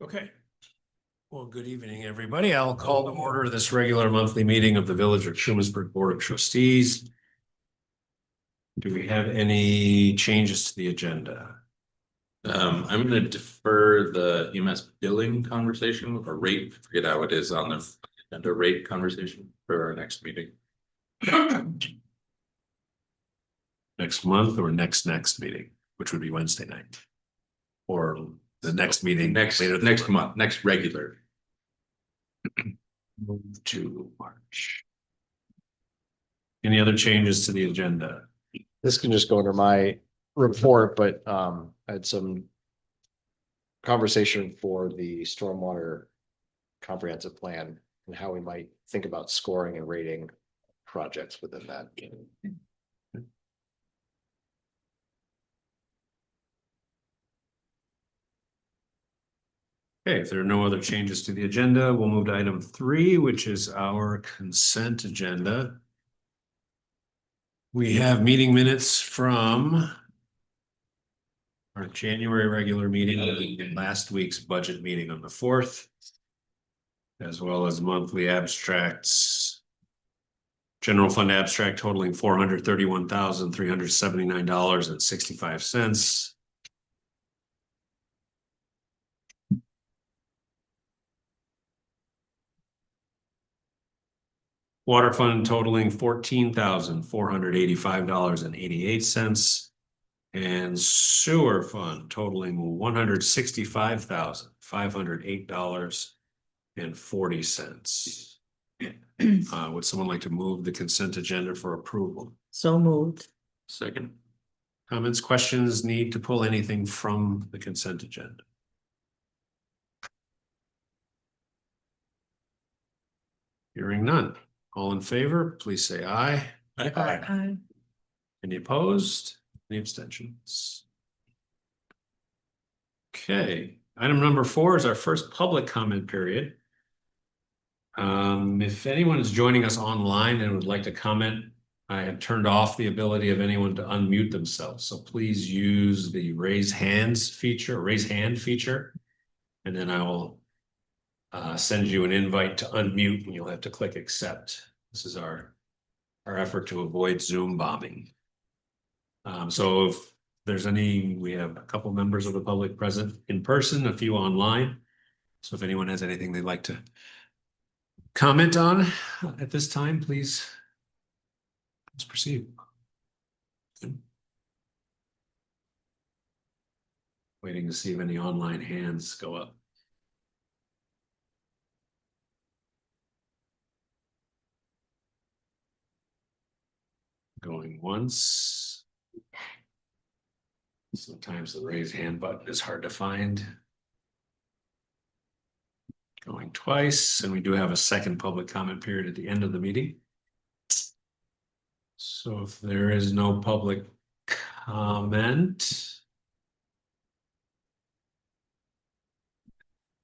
Okay. Well, good evening, everybody. I'll call to order this regular monthly meeting of the Village of Shumasburg Board of Trustees. Do we have any changes to the agenda? I'm going to defer the EMS billing conversation or rate, forget how it is on the agenda, rate conversation for our next meeting. Next month or next meeting, which would be Wednesday night? Or the next meeting next month, next regular. Move to March. Any other changes to the agenda? This can just go under my report, but I had some conversation for the stormwater comprehensive plan and how we might think about scoring and rating projects within that. Okay, if there are no other changes to the agenda, we'll move to item 3, which is our consent agenda. We have meeting minutes from our January regular meeting and last week's budget meeting on the 4th, as well as monthly abstracts. General fund abstract totaling $431,379.65. Water fund totaling $14,485.88. And sewer fund totaling $165,508.40. Would someone like to move the consent agenda for approval? So moved. Second. Comments, questions, need to pull anything from the consent agenda? Hearing none. All in favor, please say aye. Aye. Any opposed? Any abstentions? Okay, item number 4 is our first public comment period. If anyone is joining us online and would like to comment, I have turned off the ability of anyone to unmute themselves. So please use the raise hand feature, and then I will send you an invite to unmute and you'll have to click accept. This is our effort to avoid Zoom bombing. So if there's we have a couple members of the public present in person, a few online. So if anyone has anything they'd like to comment on at this time, please, let's proceed. Waiting to see if any online hands go up. Going once. Sometimes the raise hand button is hard to find. Going twice, and we do have a second public comment period at the end of the meeting. So if there is no public comment,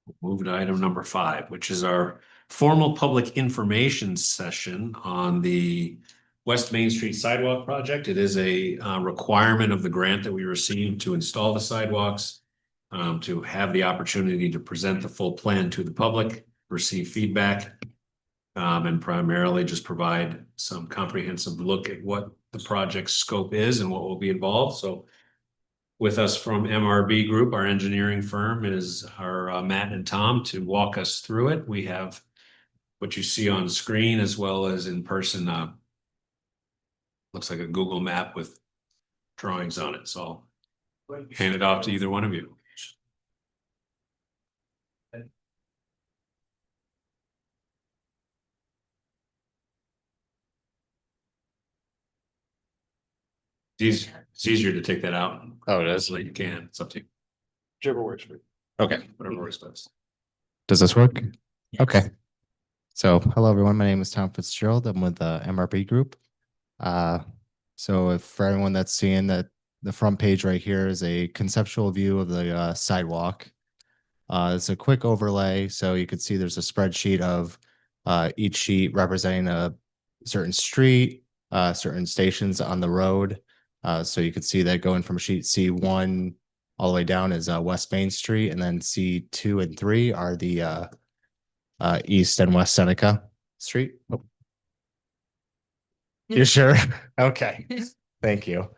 we'll move to item number 5, which is our formal public information session on the West Main Street sidewalk project. It is a requirement of the grant that we received to install the sidewalks, to have the opportunity to present the full plan to the public, receive feedback, and primarily just provide some comprehensive look at what the project's scope is and what will be involved. So with us from MRB Group, our engineering firm, is our Matt and Tom to walk us through it. We have what you see on screen as well as in person. Looks like a Google map with drawings on it. So I'll hand it off to either one of you. It's easier to take that out. Oh, it is? So you can. It's up to you. Whichever works for you. Okay. Whatever works best. Does this work? Okay. So, hello everyone. My name is Tom Fitzgerald. I'm with the MRB Group. So if for everyone that's seeing that, the front page right here is a conceptual view of the sidewalk. It's a quick overlay, so you can see there's a spreadsheet of each sheet representing a certain street, certain stations on the road. So you can see that going from sheet C1 all the way down is West Main Street, and then C2 and 3 are the East and West Seneca Street. Oh. You sure? Okay, thank you.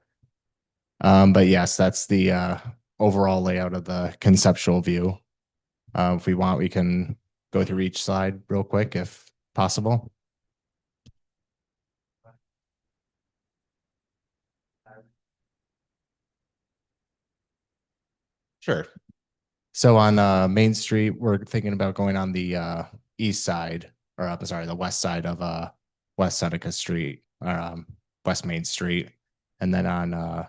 But yes, that's the overall layout of the conceptual view. If we want, we can go through each slide real quick if possible. Sure. So on Main Street, we're thinking about going on the east side, or sorry, the west side of West Seneca Street, West Main Street. And then on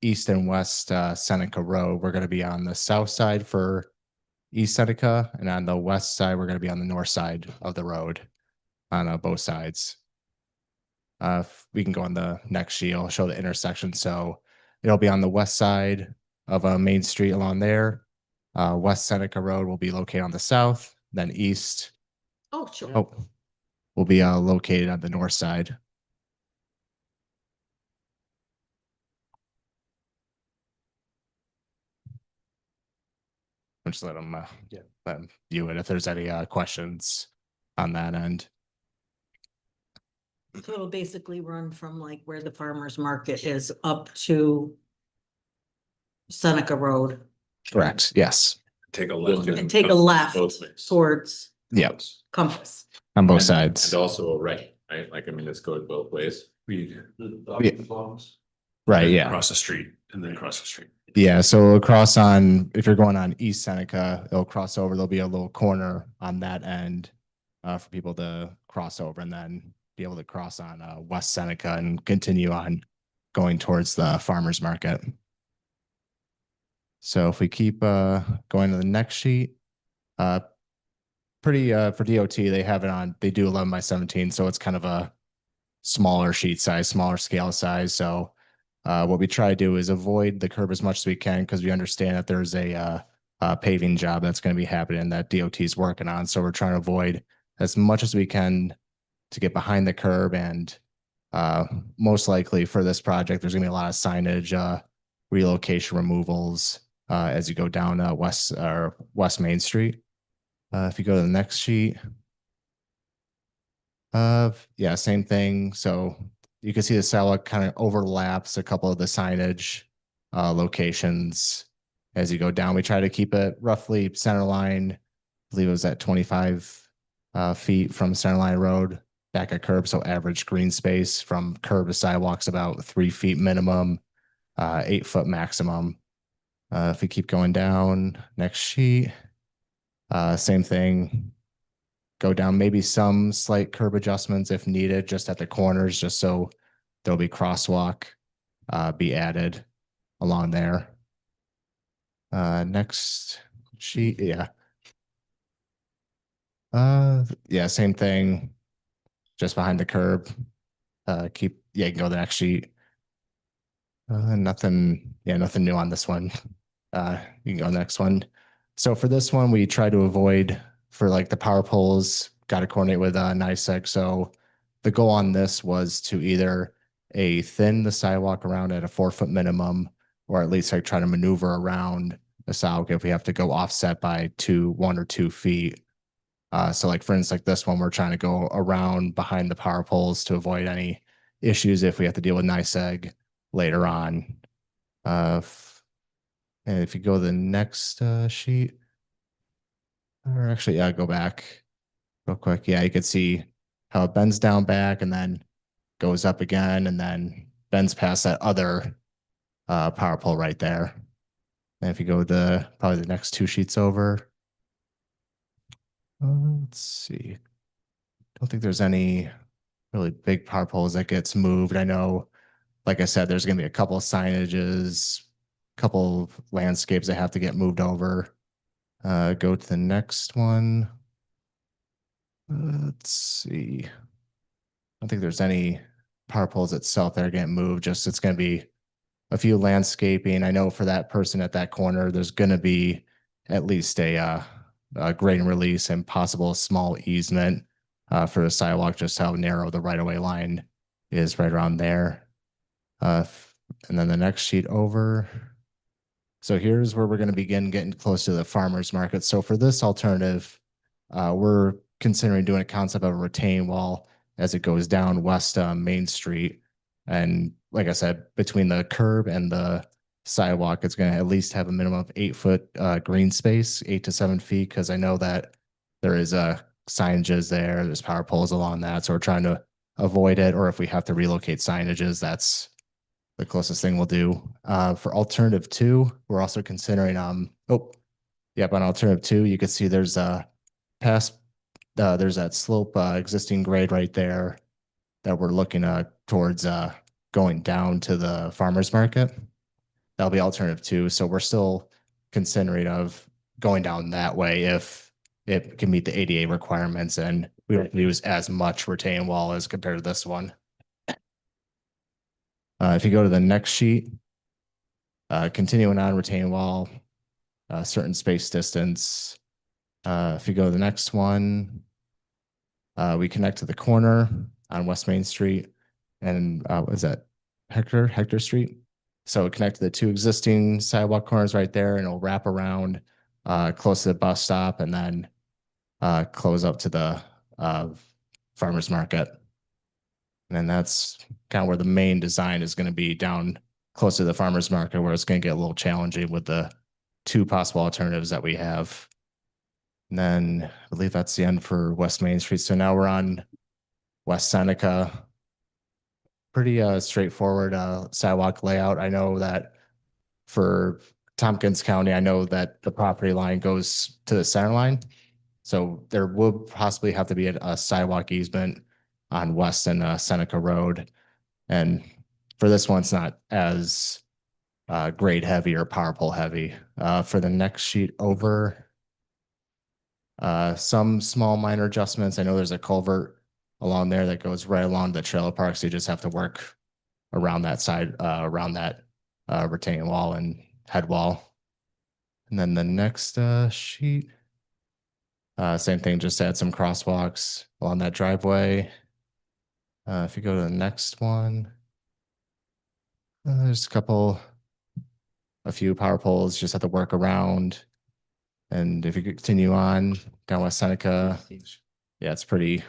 East and West Seneca Road, we're going to be on the south side for East Seneca, and on the west side, we're going to be on the north side of the road on both sides. We can go on the next sheet. I'll show the intersection. So it'll be on the west side of Main Street along there. West Seneca Road will be located on the south, then east. Oh, sure. Oh, will be located on the north side. I'll just let them, let them view it if there's any questions on that end. So it'll basically run from like where the farmer's market is up to Seneca Road Correct. Yes. Take a left. and take a left Both ways. towards Yep. Compass. On both And- sides. And also a right, like, I mean, this goes both ways. Right. Yeah. Across the street and then across the street. Yeah, so across on, if you're going on East Seneca, it'll cross over, there'll be a little corner on that end for people to cross over and then be able to cross on West Seneca and continue on going towards the farmer's market. So if we keep going to the next sheet, pretty for DOT, they have it on, they do 11 by 17, so it's kind of a smaller sheet size, smaller scale size. So what we try to do is avoid the curb as much as we can because we understand that there's a paving job that's going to be happening that DOT is working on. So we're trying to avoid as much as we can to get behind the curb. And most likely for this project, there's going to be a lot of signage, relocation removals as you go down West Main Street. If you go to the next sheet, yeah, same thing. So you can see the sidewalk kind of overlaps a couple of the signage locations as you go down. We try to keep it roughly center line. I believe it was at 25 feet from center line road back at curb. So average green space from curb to sidewalks about 3 feet minimum, 8 foot maximum. If we keep going down, next sheet, same thing. Go down, maybe some slight curb adjustments if needed, just at the corners, just so there'll be crosswalk be added along there. Next sheet, yeah. Yeah, same thing, just behind the curb. Yeah, you can go to the next sheet. Nothing new on this one. You can go to the next one. So for this one, we try to avoid for like the power poles, got to coordinate with NICEAG. So the goal on this was to either thin the sidewalk around at a 4 foot minimum, or at least like try to maneuver around the sidewalk if we have to go offset by 1 or 2 feet. So like for instance, like this one, we're trying to go around behind the power poles to avoid any issues if we have to deal with NICEAG later on. And if you go to the next sheet, or actually, yeah, go back real quick. Yeah, you could see how it bends down back and then goes up again and then bends past that other power pole right there. And if you go to probably the next 2 sheets over, let's see. Don't think there's any really big power poles that gets moved. I know, like I said, there's going to be a couple of signages, a couple of landscapes that have to get moved over. Go to the next one. Let's see. I don't think there's any power poles itself that are getting moved. Just it's going to be a few landscaping. I know for that person at that corner, there's going to be at least a grade release and possible small easement for the sidewalk, just how narrow the right-of-way line is right around there. And then the next sheet over. So here's where we're going to begin getting close to the farmer's market. So for this alternative, we're considering doing a concept of a retaining wall as it goes down West Main Street. And like I said, between the curb and the sidewalk, it's going to at least have a minimum of 8 foot green space, 8 to 7 feet, because I know that there is signages there, there's power poles along that. So we're trying to avoid it, or if we have to relocate signages, that's the closest thing we'll do. For alternative two, we're also considering yep, on alternative two, you can see there's a past there's that slope existing grade right there that we're looking towards going down to the farmers market. That'll be alternative two. So we're still considering of going down that way if it can meet the ADA requirements and we don't use as much retaining wall as compared to this one. If you go to the next sheet, continuing on retaining wall, certain space distance. If you go to the next one, we connect to the corner on West Main Street and what is that? Hector Street. So connect to the two existing sidewalk corners right there and it'll wrap around close to the bus stop and then close up to the farmer's market. And then that's kind of where the main design is going to be, down close to the farmer's market, where it's going to get a little challenging with the two possible alternatives that we have. And then I believe that's the end for West Main Street. So now we're on West Seneca. Pretty straightforward sidewalk layout. I know that for Tompkins County, I know that the property line goes to the center line. So there would possibly have to be a sidewalk easement on West and Seneca Road. And for this one, it's not as grade heavy or power pole heavy. For the next sheet over, some small minor adjustments. I know there's a culvert along there that goes right along the trailer park. So you just have to work around that side, around that retaining wall and head wall. And then the next sheet, same thing, just add some crosswalks along that driveway. If you go to the next one, there's a few power poles, just have to work around. And if you continue on down West Seneca, yeah, it's pretty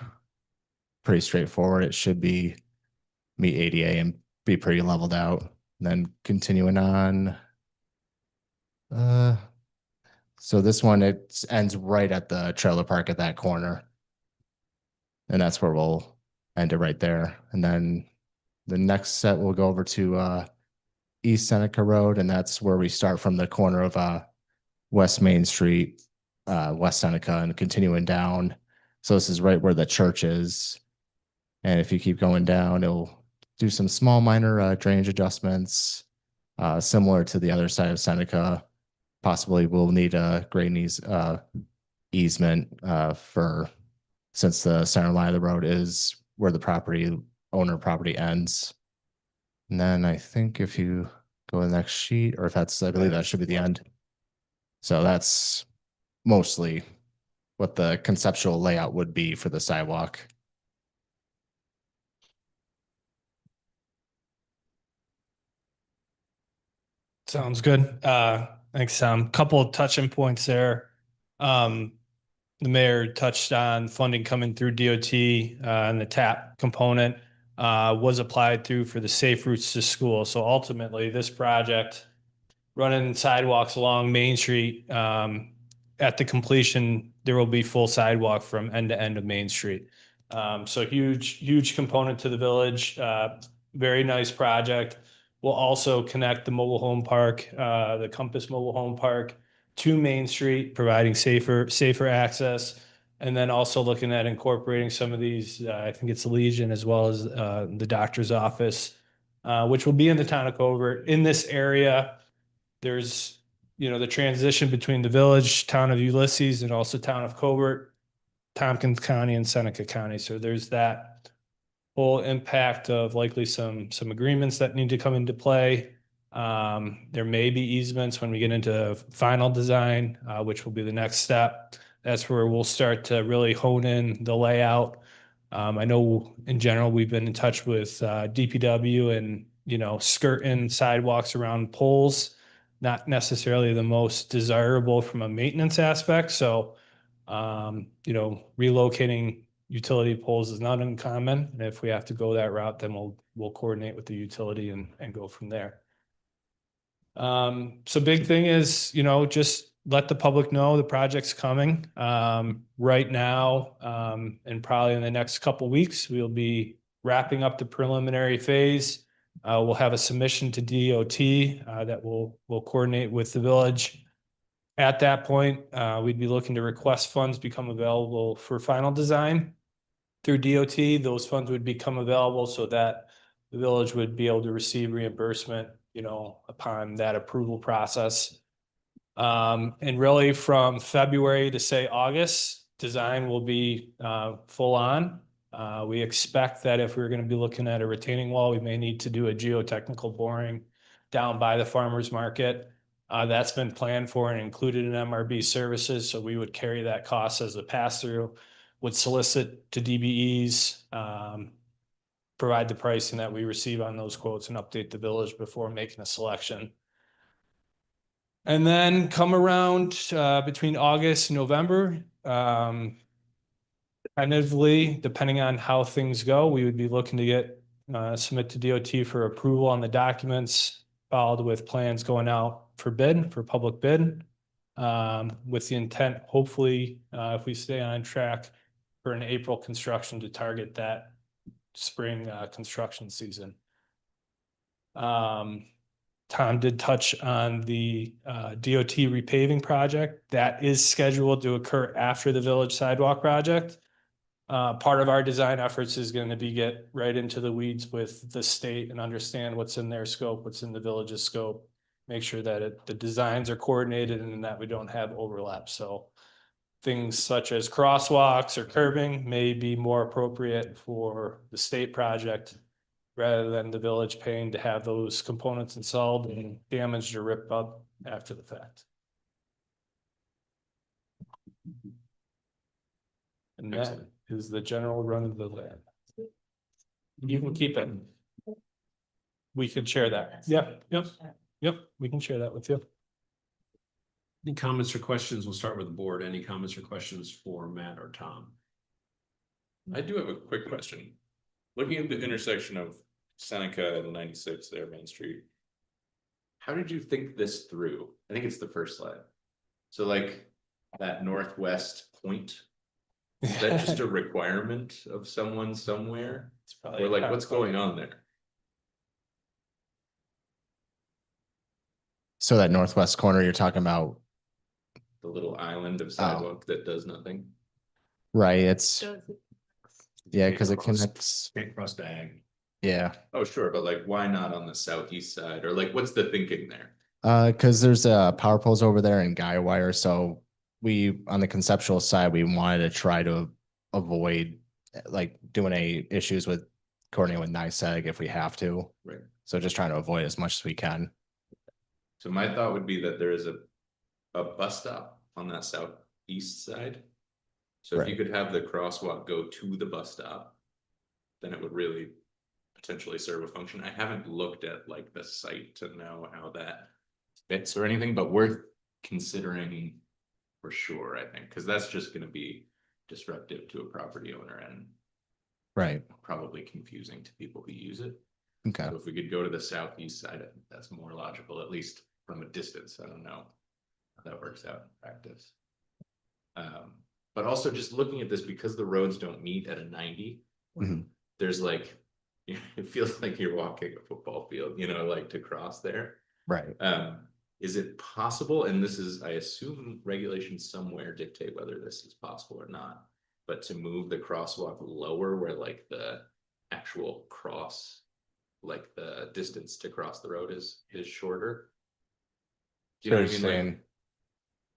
straightforward. It should be meet ADA and be pretty leveled out. And then continuing on, so this one, it ends right at the trailer park at that corner. And that's where we'll end it right there. And then the next set we'll go over to East Seneca Road, and that's where we start from the corner of West Main Street, West Seneca, and continuing down. So this is right where the church is. And if you keep going down, it'll do some small minor drainage adjustments, similar to the other side of Seneca. Possibly we'll need a grading easement since the center line of the road is where the property ends. And then I think if you go to the next sheet, or if I believe that should be the end. So that's mostly what the conceptual layout would be for the sidewalk. Sounds good. Thanks, Tom. Couple of touching points there. The mayor touched on funding coming through DOT and the TAP component was applied through for the safe routes to school. So ultimately, this project running sidewalks along Main Street, at the completion, there will be full sidewalk from end to end of Main Street. So huge component to the village. Very nice project. We'll also connect the mobile home park, the Compass Mobile Home Park, to Main Street, providing safer access. And then also looking at incorporating some of these, I think it's the Legion as well as the doctor's office, which will be in the town of Covert. In this area, there's, the transition between the village, town of Ulysses, and also town of Covert, Tompkins County and Seneca County. So there's that whole impact of likely some agreements that need to come into play. There may be easements when we get into final design, which will be the next step. That's where we'll start to really hone in the layout. I know in general, we've been in touch with DPW and, skirting sidewalks around poles. not necessarily the most desirable from a maintenance aspect. So, relocating utility poles is not uncommon. And if we have to go that route, then we'll coordinate with the utility and go from there. So big thing is, just let the public know the project's coming. Right now, and probably in the next couple weeks, we'll be wrapping up the preliminary phase. We'll have a submission to DOT that we'll coordinate with the village. At that point, we'd be looking to request funds become available for final design through DOT. Those funds would become available so that the village would be able to receive reimbursement, upon that approval process. And really from February to say August, design will be full on. We expect that if we're going to be looking at a retaining wall, we may need to do a geotechnical boring down by the farmer's market. That's been planned for and included in MRB services, so we would carry that cost as a pass-through, would solicit to DBEs, provide the pricing that we receive on those quotes and update the village before making a selection. And then come around between August and November, tentatively, depending on how things go, we would be looking to get submit to DOT for approval on the documents, followed with plans going out for bid, for public bid, with the intent, hopefully, if we stay on track for an April construction to target that spring construction season. Tom did touch on the DOT repaving project that is scheduled to occur after the village sidewalk project. Part of our design efforts is going to be get right into the weeds with the state and understand what's in their scope, what's in the village's scope, make sure that the designs are coordinated and that we don't have overlap. So things such as crosswalks or curbing may be more appropriate for the state project rather than the village paying to have those components installed and damaged or ripped up after the fact. And that is the general run of the land. You can keep it. We can share that. Yep, we can share that with you. Any comments or questions? We'll start with the board. Any comments or questions for Matt or Tom? I do have a quick question. Looking at the intersection of Seneca and 96 there, Main Street. How did you think this through? I think it's the first slide. So like that northwest point, is that just a requirement of someone somewhere? It's probably Or like what's going on there? So that northwest corner you're talking about, The little island of sidewalk that does nothing? right? It's, yeah, because it Cross- connects, Can't cross diagonal. yeah. Oh, sure, but like why not on the southeast side? Or like what's the thinking there? Because there's power poles over there and guy wire, so we, on the conceptual side, we wanted to try to avoid like doing any issues with coordinating with NICEAG if we have to. Right. So just trying to avoid as much as we can. So my thought would be that there is a bus stop on that southeast side. So if you could have the crosswalk go to the bus stop, then it would really potentially serve a function. I haven't looked at like the site to know how that fits or anything, but worth considering for sure, I think, because that's just going to be disruptive to a property owner and Right. probably confusing to people who use it. Okay. So if we could go to the southeast side, I think that's more logical, at least from a distance. I don't know how that works out in practice. But also just looking at this, because the roads don't meet at a 90, Mhm. there's like, it feels like you're walking a football field, like to cross there. Right. Is it possible, and this is, I assume regulations somewhere dictate whether this is possible or not, but to move the crosswalk lower where like the actual cross, like the distance to cross the road is shorter? Do you know what I mean? Like,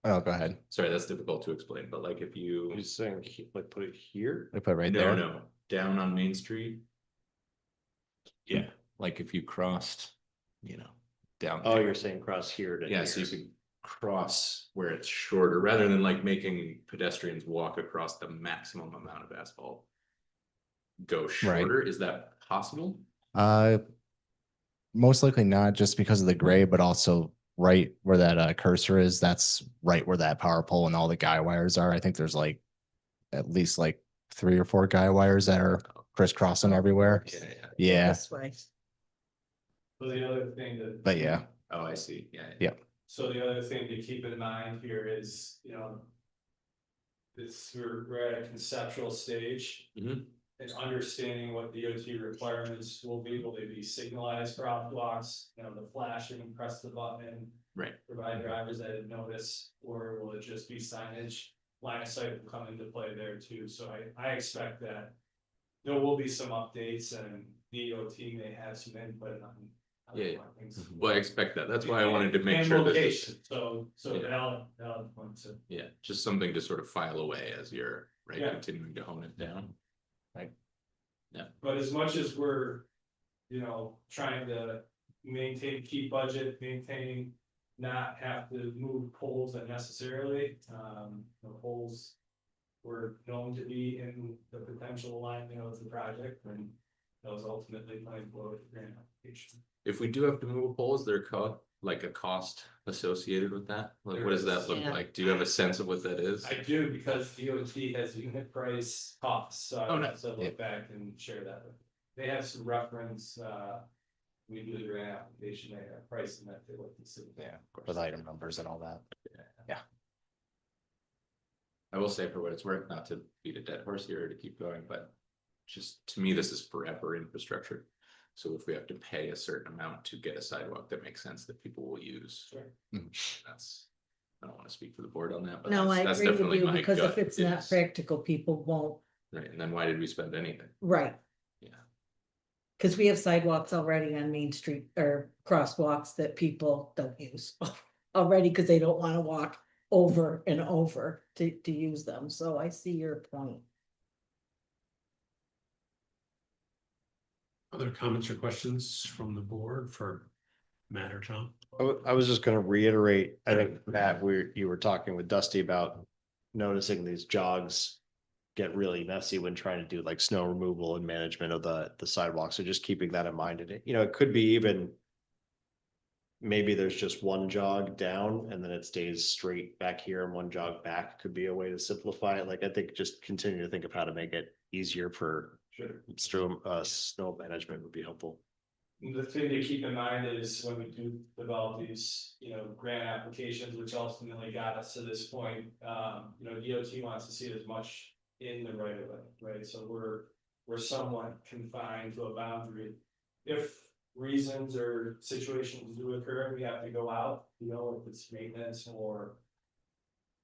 Oh, go ahead. sorry, that's difficult to explain, but like if you, You're saying like put it here? I put it right no, there. no, down on Main Street. Yeah, like if you crossed, down. Oh, there. you're saying cross here to Yeah, here. so you could cross where it's shorter, rather than like making pedestrians walk across the maximum amount of asphalt. Go shorter, is that possible? Most likely not just because of the grade, but also right where that cursor is, that's right where that power pole and all the guy wires are. I think there's like at least like 3 or 4 guy wires that are crisscrossing everywhere. Yeah, yeah. Yeah, This way. So the other thing that. but yeah, Oh, I see, yeah. Yeah. So the other thing to keep in mind here is, we're at a conceptual stage. Mhm. And understanding what DOT requirements will be, will they be signalized crosswalks, the flashing, press the button? Right. Provide drivers that notice, or will it just be signage? Line of sight will come into play there too, so I expect that. There will be some updates and DOT may have some input on. Yeah, things. Well, I expect that. That's why I wanted to make And sure that, location, so Yeah. valid point, so. yeah, just something to sort of file away as you're, right, Yeah. continuing to hone it down. But as much as we're, trying to keep budget, maintain, not have to move poles unnecessarily, the poles were known to be in the potential alignment of the project, and that was ultimately planned for with the grant application. If we do have to move a pole, is there like a cost associated with that? Like, what does that look Yeah. like? Do you have a sense of what that is? I do, because DOT has unit price costs, so I Oh, would nice. have to look back and share that. They have some reference, we do the grant application, they have pricing that they look to see. yeah, with item numbers and all that. I will say, for what it's worth, not to beat a dead horse here or to keep going, but just to me, this is forever infrastructure. So if we have to pay a certain amount to get a sidewalk that makes sense that people will use, Sure. that's, I don't want to speak for the board on that, but No, I that's agree with definitely you, my because if gut it's not is- practical, people won't, Right, and then why did we spend anything? right, Yeah, because we have sidewalks already on Main Street or crosswalks that people don't use. Already, because they don't want to walk over and over to use them, so I see your point. Other comments or questions from the board for Matt or Tom? I was just gonna reiterate, I think, Matt, you were talking with Dusty about noticing these jogs get really messy when trying to do like snow removal and management of the sidewalks. So just keeping that in mind. And it could be even maybe there's just one jog down and then it stays straight back here and one jog back could be a way to simplify it. Like, I think just continue to think of how to make it easier for snow management would be helpful. The thing to keep in mind is when we do develop these, grant applications, which ultimately got us to this point, DOT wants to see as much in the right of way, right? So we're somewhat confined to a boundary. If reasons or situations do occur, we have to go out, if it's maintenance or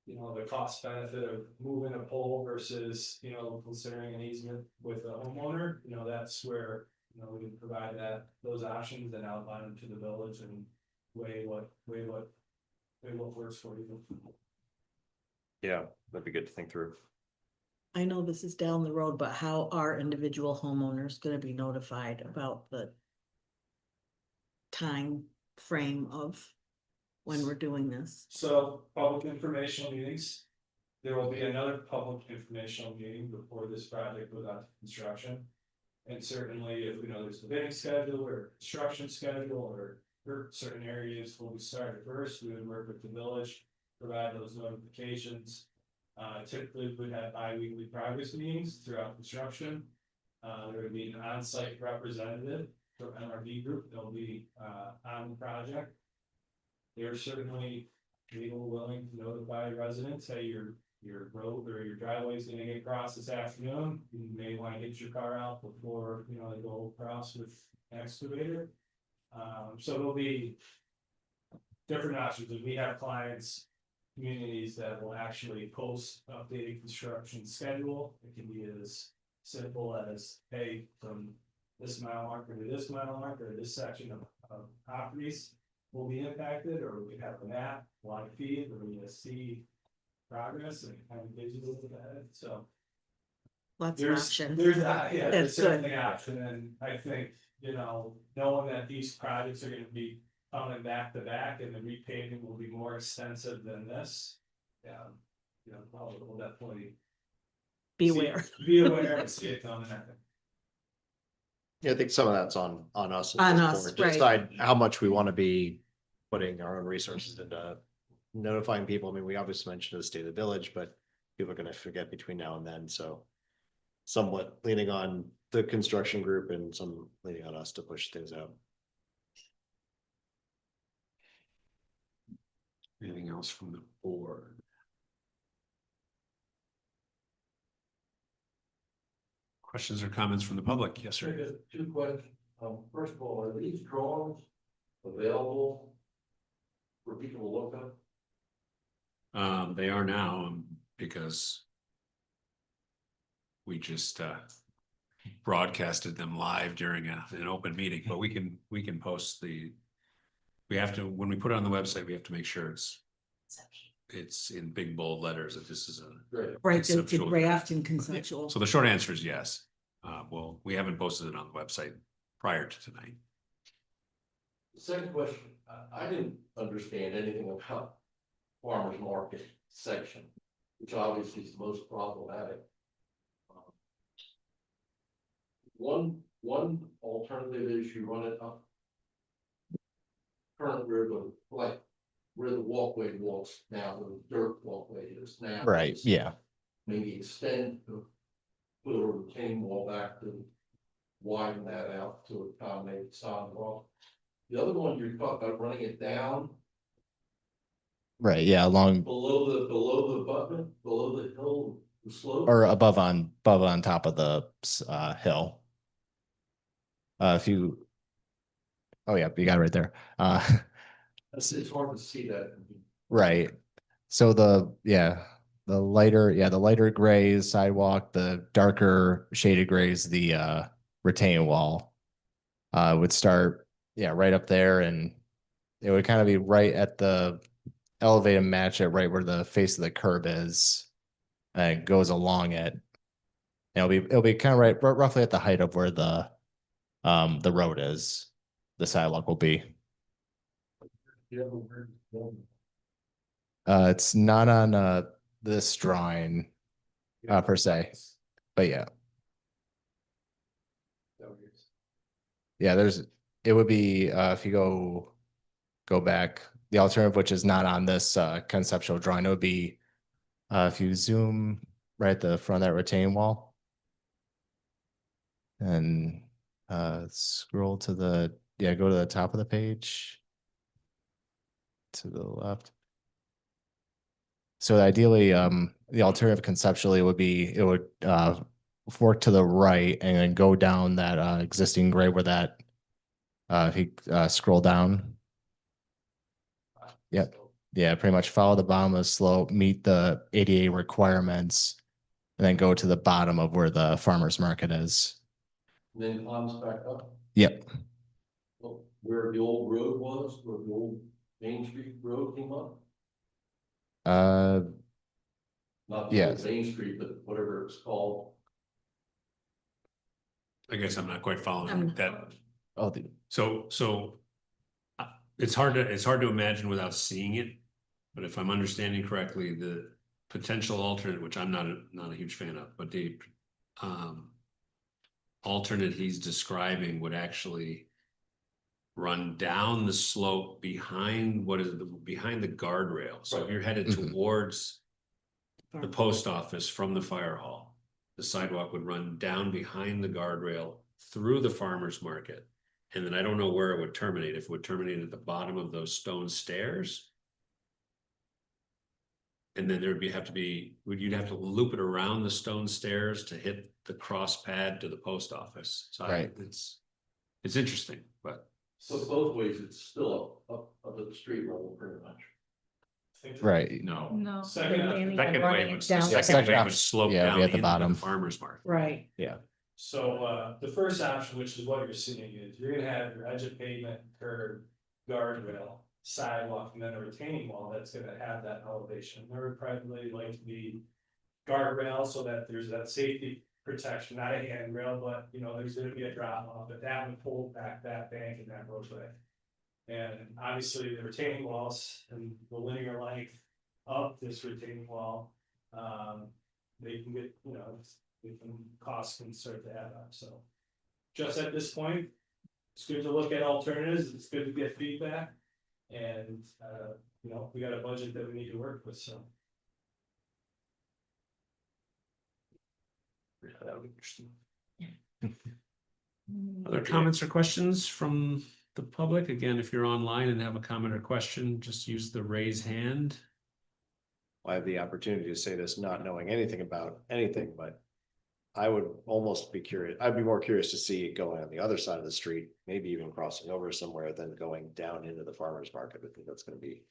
the cost benefit of moving a pole versus, considering an easement with a homeowner, that's where, we can provide those options and outline them to the village and weigh what works for you. Yeah, that'd be good to think through. I know this is down the road, but how are individual homeowners gonna be notified about the time frame of when we're doing this? So, public informational meetings. There will be another public informational meeting before this project goes out to construction. And certainly, if we know there's a bidding schedule or construction schedule or certain areas will be started first, we would work with the village, provide those notifications. Typically, we'd have bi-weekly progress meetings throughout construction. There would be an on-site representative from MRB group, they'll be on the project. They're certainly able, willing to notify residents, hey, your road or your driveway is gonna get crossed this afternoon. You may wanna get your car out before, they go across with an excavator. So there'll be different options, and we have clients, communities that will actually post updated construction schedule. It can be as simple as, hey, from this mile marker to this mile marker, this section of properties will be impacted, or we have a map, live feed, where we see progress and kind of gives you a little bit of it, so. Lots of There's, options. there's, yeah, That's there's good. certainly option, and I think, knowing that these projects are gonna be coming back to back and the repaving will be more extensive than this. We'll definitely. Beware. Be aware and see it coming at them. Yeah, I think some of that's on us. at On this us, point, to right. decide how much we want to be putting our own resources into notifying people. I mean, we obviously mentioned the state of the village, but people are gonna forget between now and then, so. Somewhat leaning on the construction group and some leaning on us to push things out. Anything else from the board? Questions or comments from the public? Yes, sir. Just two questions. First of all, are these drawings available for people to look at? They are now, because we just broadcasted them live during an open meeting, but we can post we have to, when we put it on the website, we have to make sure it's in big bold letters that this is a. Great. Right, the conceptual draft and conceptual. So the short answer is yes. Well, we haven't posted it on the website prior to tonight. The second question, I didn't understand anything about farmer's market section, which obviously is the most problematic. One alternative is you run it up. Current where the walkway walks now, the dirt walkway is now. Right, yeah. Maybe extend put a retaining wall back to widen that out to accommodate the sidewalk. The other one, you're talking about running it down Right, yeah, along below the abutment, below the hill, the slope. or above on top of the hill. If you, oh yeah, you got it right there. It's hard to see that. Right. So the lighter gray is sidewalk, the darker shaded gray is the retaining wall. Would start, right up there, and it would kind of be right at the elevated match at right where the face of the curb is. And it goes along it. And it'll be kind of right roughly at the height of where the road is. The sidewalk will be. It's not on this drawing per se, but yeah. Yeah, it would be if you go back, the alternative, which is not on this conceptual drawing, it would be if you zoom right at the front of that retaining wall and scroll to go to the top of the page to the left. So ideally, the alternative conceptually would be it would fork to the right and then go down that existing grade where that if you scroll down. Yep. Yeah, pretty much follow the bottom of the slope, meet the ADA requirements, and then go to the bottom of where the farmer's market is. And then climbs back up. Yep. Where the old road was, where the old Main Street road came up. Not the old yes. Main Street, but whatever it's called. I guess I'm not quite following that. Oh, So it's hard to imagine without seeing it. But if I'm understanding correctly, the potential alternate, which I'm not a huge fan of, but the alternate he's describing would actually run down the slope behind behind the guardrail. So if you're headed Mhm. towards the post office from the fire hall, the sidewalk would run down behind the guardrail through the farmer's market. And then I don't know where it would terminate, if it would terminate at the bottom of those stone stairs. And then you'd have to loop it around the stone stairs to hit the cross pad to the post office. So Right. It's interesting, but. So both ways, it's still up at the street level pretty much. right. No. No. Second Planning on way running it would, down. second way would slope Yeah, down be at the into bottom. the farmer's market. Right, So the first option, which is what you're seeing, is you're gonna have your edge of pavement, curb, guardrail, sidewalk, and then a retaining wall that's gonna have that elevation. There would probably like to be guardrail so that there's that safety protection, not a handrail, but there's gonna be a drop off, but that would hold back that bank and that roadway. And obviously the retaining walls and the linear length of this retaining wall, they can get, costs can start to add up, so. Just at this point, it's good to look at alternatives, it's good to get feedback. And, you know, we got a budget that we need to work with, so. Yeah, that would be interesting. Other comments or questions from the public? Again, if you're online and have a comment or question, just use the raise hand. I have the opportunity to say this, not knowing anything about anything, but I would almost be curious, I'd be more curious to see it going on the other side of the street, maybe even crossing over somewhere than going down into the farmer's market. I think that's gonna be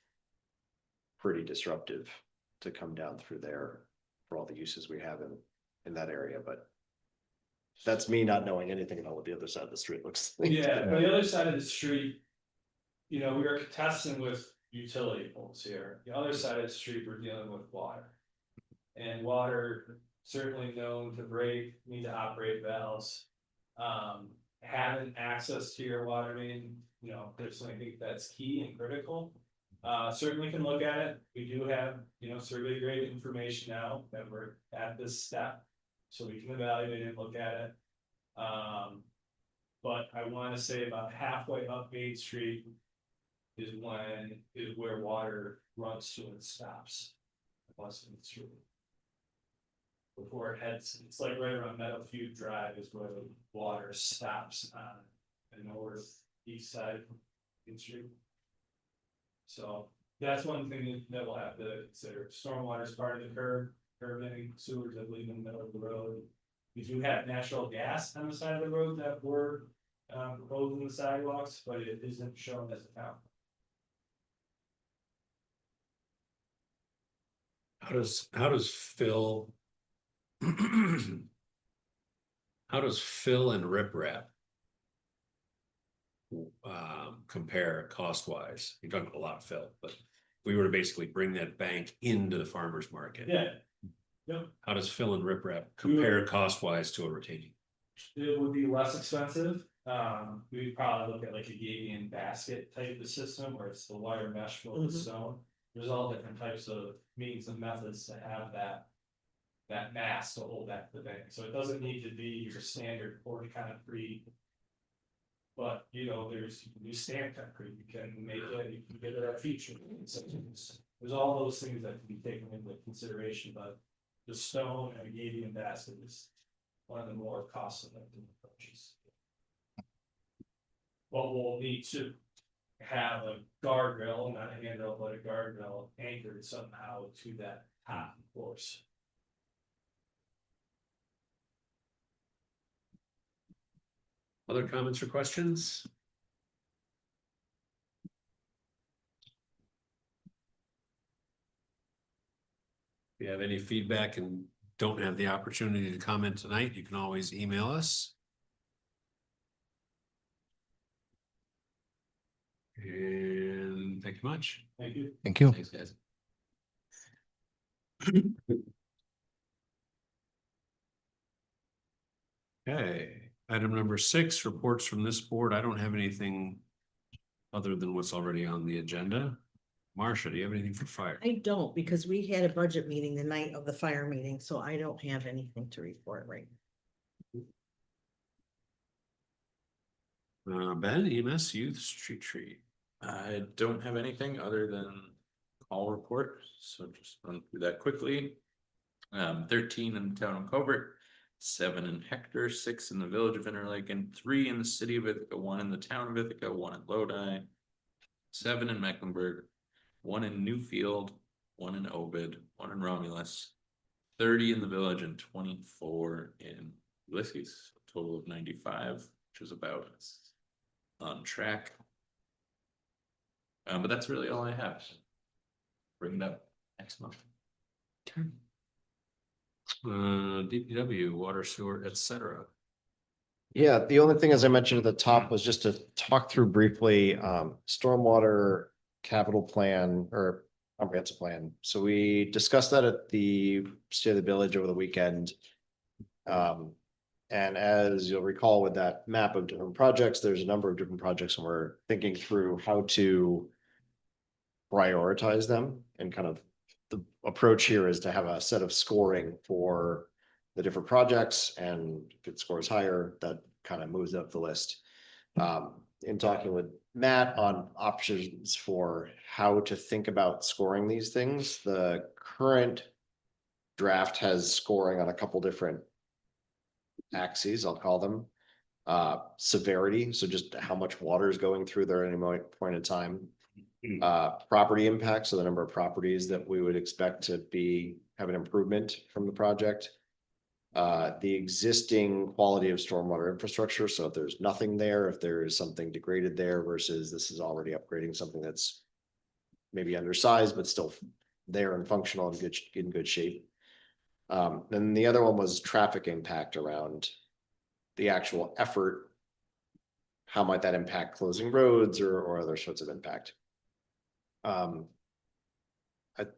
pretty disruptive to come down through there for all the uses we have in that area, but that's me not knowing anything about what the other side of the street looks like. Yeah, on the other side of the street, you know, we are contesting with utility poles here. The other side of the street, we're dealing with water. And water certainly known to break, need to operate valves. Having access to your water main, you know, personally, I think that's key and critical. Certainly can look at it. We do have, you know, survey grade information now that we're at this step. So we can evaluate and look at it. But I wanna say about halfway up Main Street is where water runs to and stops. Unless it's true. Before it heads, it's like right around Meadowview Drive is where the water stops on the northeast side of Main Street. So that's one thing that we'll have to consider. Stormwater is part of the curbing, sewers, I believe, in the middle of the road. We do have natural gas on the side of the road that we're proposing the sidewalks, but it isn't shown as a town. How does Phil? How does Phil and riprap? Compare cost wise? You're talking a lot, Phil, but if we were to basically bring that bank into the farmer's market. Yeah. Yep. How does Phil and riprap compare cost wise to a retaining? It would be less expensive. We'd probably look at like a Gabion basket type of system where it's the wire mesh filled with stone. There's all different types of means and methods to have that mass to hold back the bank. So it doesn't need to be your standard poured concrete. But you know, there's new stamp concrete, you can make it, you can get it a feature. There's all those things that can be taken into consideration, but the stone and Gabion basket is one of the more cost effective approaches. But we'll need to have a guardrail, not a handrail, but a guardrail anchored somehow to that top course. Other comments or questions? If you have any feedback and don't have the opportunity to comment tonight, you can always email us. And thank you much. Thank you. Thank you. Thanks, guys. Okay, item number 6, reports from this board. I don't have anything other than what's already on the agenda. Marcia, do you have anything for fire? I don't, because we had a budget meeting the night of the fire meeting, so I don't have anything to report right now. Ben, EMS Youth Street Tree. I don't have anything other than call report, so just run through that quickly. 13 in the town of Covert, 7 in Hector, 6 in the village of Interlake, and 3 in the city of Ithaca, 1 in the town of Ithaca, 1 in Lodi, 7 in Mecklenburg, 1 in Newfield, 1 in Obed, 1 in Romulus, 30 in the village, and 24 in Ulysses, a total of 95, which is about on track. But that's really all I have. Bring it up next month. DPW, water, sewer, etc. Yeah, the only thing, as I mentioned at the top, was just to talk through briefly, stormwater capital plan or comprehensive plan. So we discussed that at the State of the Village over the weekend. And as you'll recall with that map of different projects, there's a number of different projects and we're thinking through how to prioritize them, and kind of the approach here is to have a set of scoring for the different projects, and if it scores higher, that kind of moves up the list. In talking with Matt on options for how to think about scoring these things. The current draft has scoring on a couple different axes, I'll call them. Severity, so just how much water is going through there at any point in time. Property impact, so the number of properties that we would expect to have an improvement from the project. The existing quality of stormwater infrastructure, so if there's nothing there, if there is something degraded there versus this is already upgrading something that's maybe undersized, but still there and functional and in good shape. Then the other one was traffic impact around the actual effort. How might that impact closing roads or other sorts of impact? I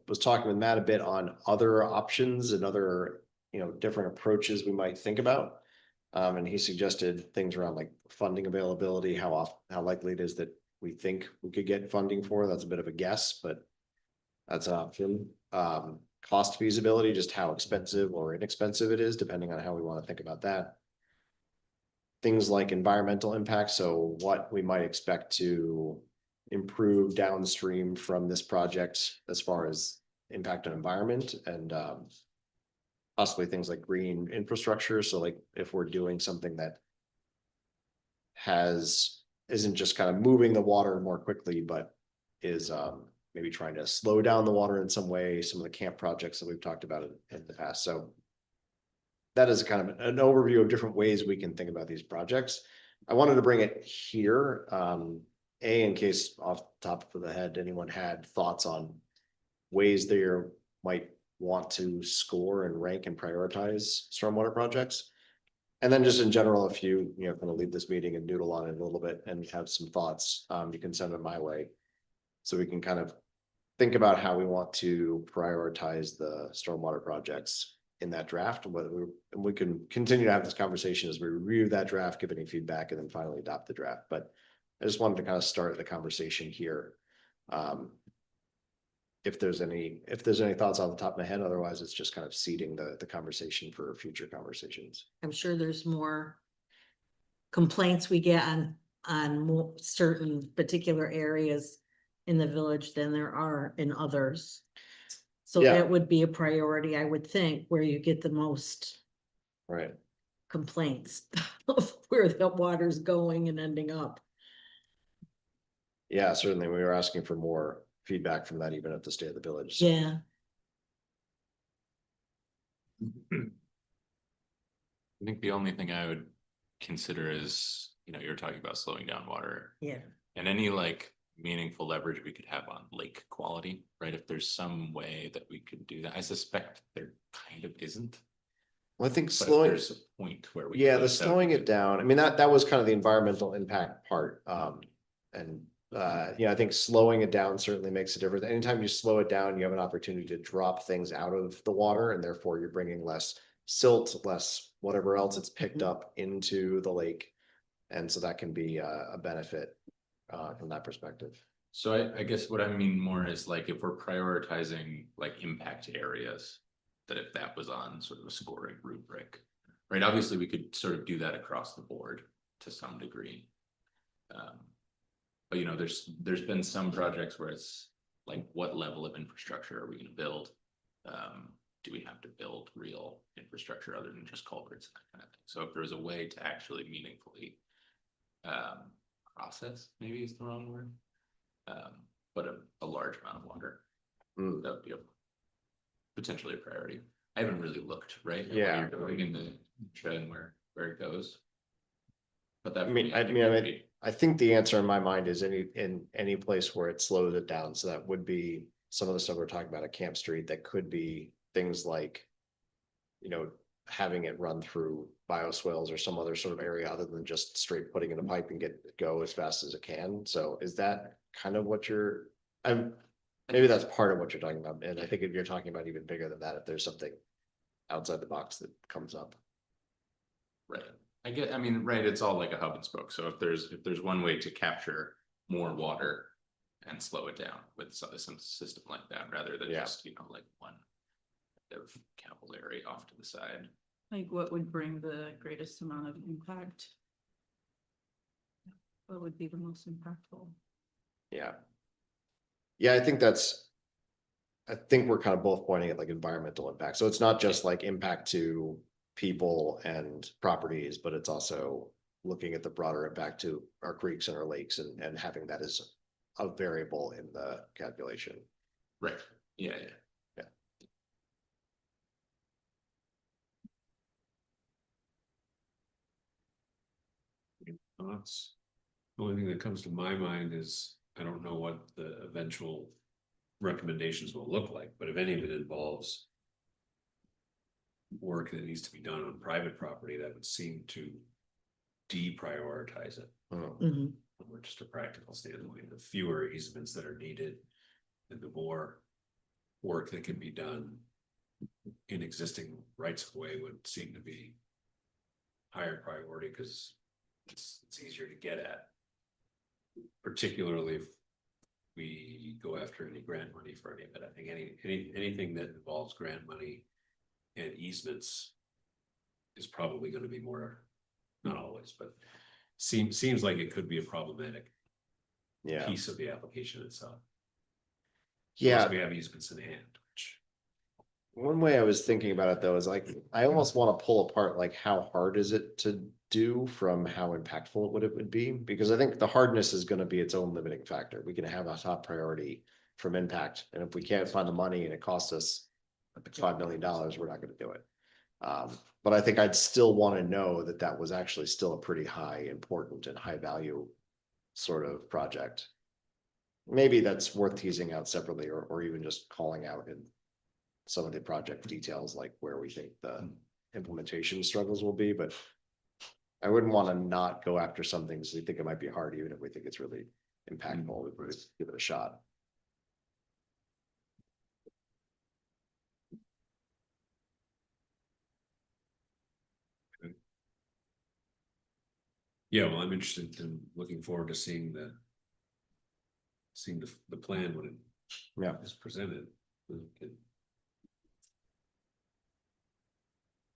was talking with Matt a bit on other options and other, different approaches we might think about. And he suggested things around like funding availability, how likely it is that we think we could get funding for. That's a bit of a guess, but that's an option. Cost feasibility, just how expensive or inexpensive it is, depending on how we want to think about that. Things like environmental impact, so what we might expect to improve downstream from this project as far as impact on environment and possibly things like green infrastructure. So like if we're doing something that isn't just kind of moving the water more quickly, but is maybe trying to slow down the water in some way, some of the camp projects that we've talked about in the past. So that is kind of an overview of different ways we can think about these projects. I wanted to bring it here, in case off the top of the head, anyone had thoughts on ways they might want to score and rank and prioritize stormwater projects. And then just in general, if you kind of leave this meeting and noodle on it a little bit and have some thoughts, you can send them my way. So we can kind of think about how we want to prioritize the stormwater projects in that draft, and we can continue to have this conversation as we review that draft, give any feedback, and then finally adopt the draft. But I just wanted to kind of start the conversation here. If there's any thoughts on the top of my head, otherwise it's just kind of seeding the conversation for future conversations. I'm sure there's more complaints we get on certain particular areas in the village than there are in others. So Yeah. that would be a priority, I would think, where you get the most Right. complaints of where the water's going and ending up. Yeah, certainly. We were asking for more feedback from that even at the State of the Village. So. Yeah, I think the only thing I would consider is, you're talking about slowing down water yeah. and any like meaningful leverage we could have on lake quality, right? If there's some way that we could do that, I suspect there kind of isn't. Well, I think But slowing. there's a point where we. Yeah, could, the slowing it down. I mean, that was kind of the environmental impact part. I think slowing it down certainly makes a difference. Anytime you slow it down, you have an opportunity to drop things out of the water, and therefore you're bringing less silt, less whatever else it's picked up into the lake. And so that can be a benefit from that perspective. So I guess what I mean more is like if we're prioritizing like impact areas, that if that was on sort of a scoring rubric, right? Obviously, we could sort of do that across the board to some degree. But there's been some projects where it's like, what level of infrastructure are we going to build? Do we have to build real infrastructure other than just culverts and that kind of thing? So if there's a way to actually meaningfully process, maybe is the wrong word, but a large amount of water, that would be potentially a priority. I haven't really looked, right? Yeah. You're going in the trend where it goes. But that, I think the answer in my mind is any place where it slows it down. So that would be some of the stuff we're talking about at Camp Street. That could be things like, having it run through bioswales or some other sort of area other than just straight putting in a pipe and go as fast as it can. So is that kind of what maybe that's part of what you're talking about. And I think if you're talking about even bigger than that, if there's something outside the box that comes up. Right. Right. It's all like a hub and spoke. So if there's one way to capture more water and slow it down with some system like that, rather than just, like one of capillary off to the side. Like what would bring the greatest amount of impact? What would be the most impactful? Yeah. Yeah, I think we're kind of both pointing at like environmental impact. So it's not just like impact to people and properties, but it's also looking at the broader impact to our creeks and our lakes and having that as a variable in the calculation. Right, yeah, yeah. Thoughts? The only thing that comes to my mind is, I don't know what the eventual recommendations will look like, but if any of it involves work that needs to be done on private property, that would seem to deprioritize it. Mm. From just a practical standpoint, the fewer easements that are needed and the more work that can be done in existing rights of way would seem to be higher priority, because it's easier to get at. Particularly if we go after any grant money for any of it. I think anything that involves grant money and easements is probably going to be more, not always, but seems like it could be a problematic Yeah. piece of the application itself. Yeah. Unless we have easements in hand, which One way I was thinking about it though is like, I almost want to pull apart like how hard is it to do from how impactful it would be, because I think the hardness is going to be its own limiting factor. We can have a top priority from impact, and if we can't find the money and it costs us $5 million, we're not going to do it. But I think I'd still want to know that that was actually still a pretty high, important and high value sort of project. Maybe that's worth teasing out separately, or even just calling out in some of the project details, like where we think the implementation struggles will be, but I wouldn't want to not go after something because we think it might be hard, even if we think it's really impactful. We would give it a shot. yeah, well, I'm interested in looking forward to seeing the plan when it is presented.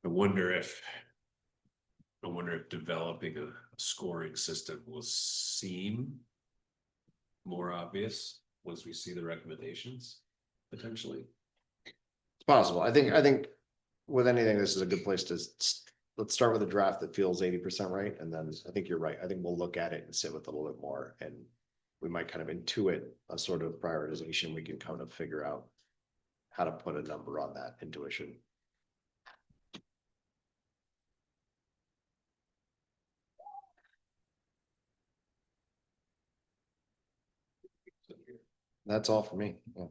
I wonder if developing a scoring system will seem more obvious once we see the recommendations, potentially. It's possible. I think with anything, this is a good place to let's start with a draft that feels 80% right. And then I think you're right. I think we'll look at it and sit with it a little bit more, and we might kind of intuit a sort of prioritization. We can kind of figure out how to put a number on that intuition. That's all for me. Yeah.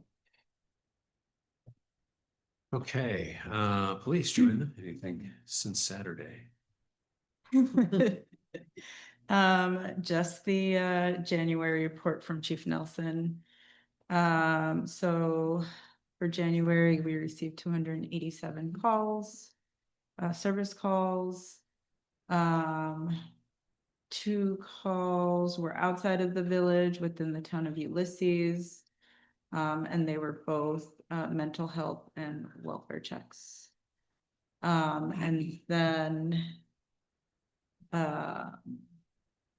Okay, police, Joanna, anything since Saturday? Just the January report from Chief Nelson. So for January, we received 287 calls, service calls. 2 calls were outside of the village within the town of Ulysses. And they were both mental health and welfare checks. And then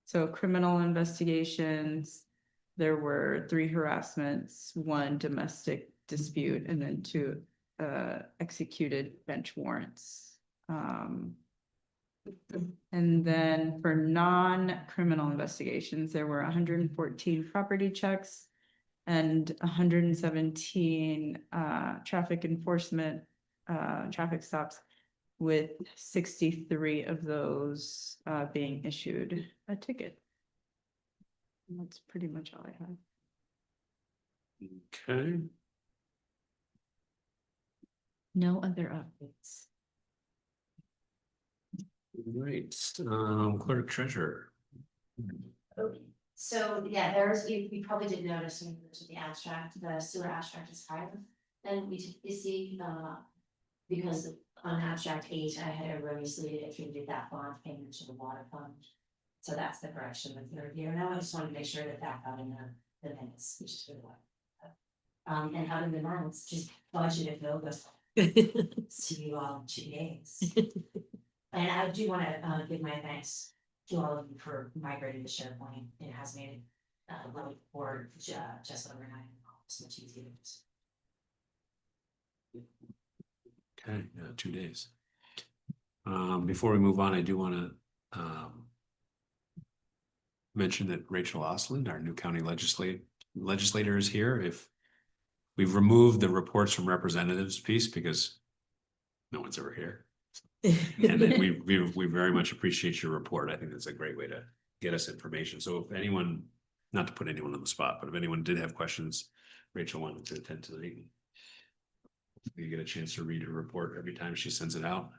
so criminal investigations, there were 3 harassments, 1 domestic dispute, and then 2 executed bench warrants. And then for non-criminal investigations, there were 114 property checks and 117 traffic enforcement traffic stops, with 63 of those being issued a ticket. And that's pretty much all I have. Okay, No other updates. great. Clerk treasurer. So, yeah, there's, you probably did notice when you looked at the abstract, the sewer abstract is higher than we typically see, because on abstract 8, I had erroneously attributed that bond payment to the water fund. So that's the correction with the review. Now I just want to make sure that that got in the minutes, which is really what. And out of the months, just budgeted Novus to 2 days. And I do want to give my thanks to all of you for migrating to SharePoint. It has made it really for just overnight. So much easier. Okay, 2 days. Before we move on, I do want to mention that Rachel Osland, our new county legislator, is here. If we've removed the reports from representatives piece because no one's ever here. And then we very much appreciate your report. I think that's a great way to get us information. So if anyone, not to put anyone on the spot, but if anyone did have questions, Rachel wanted to attend to the meeting. You get a chance to read her report every time she sends it out.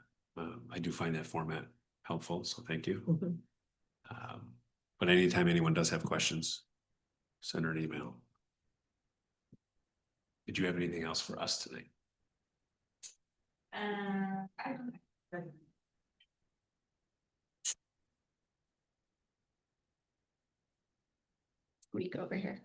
I do find that format helpful, so thank you. But anytime anyone does have questions, send her an email. Did you have anything else for us tonight? Week over here.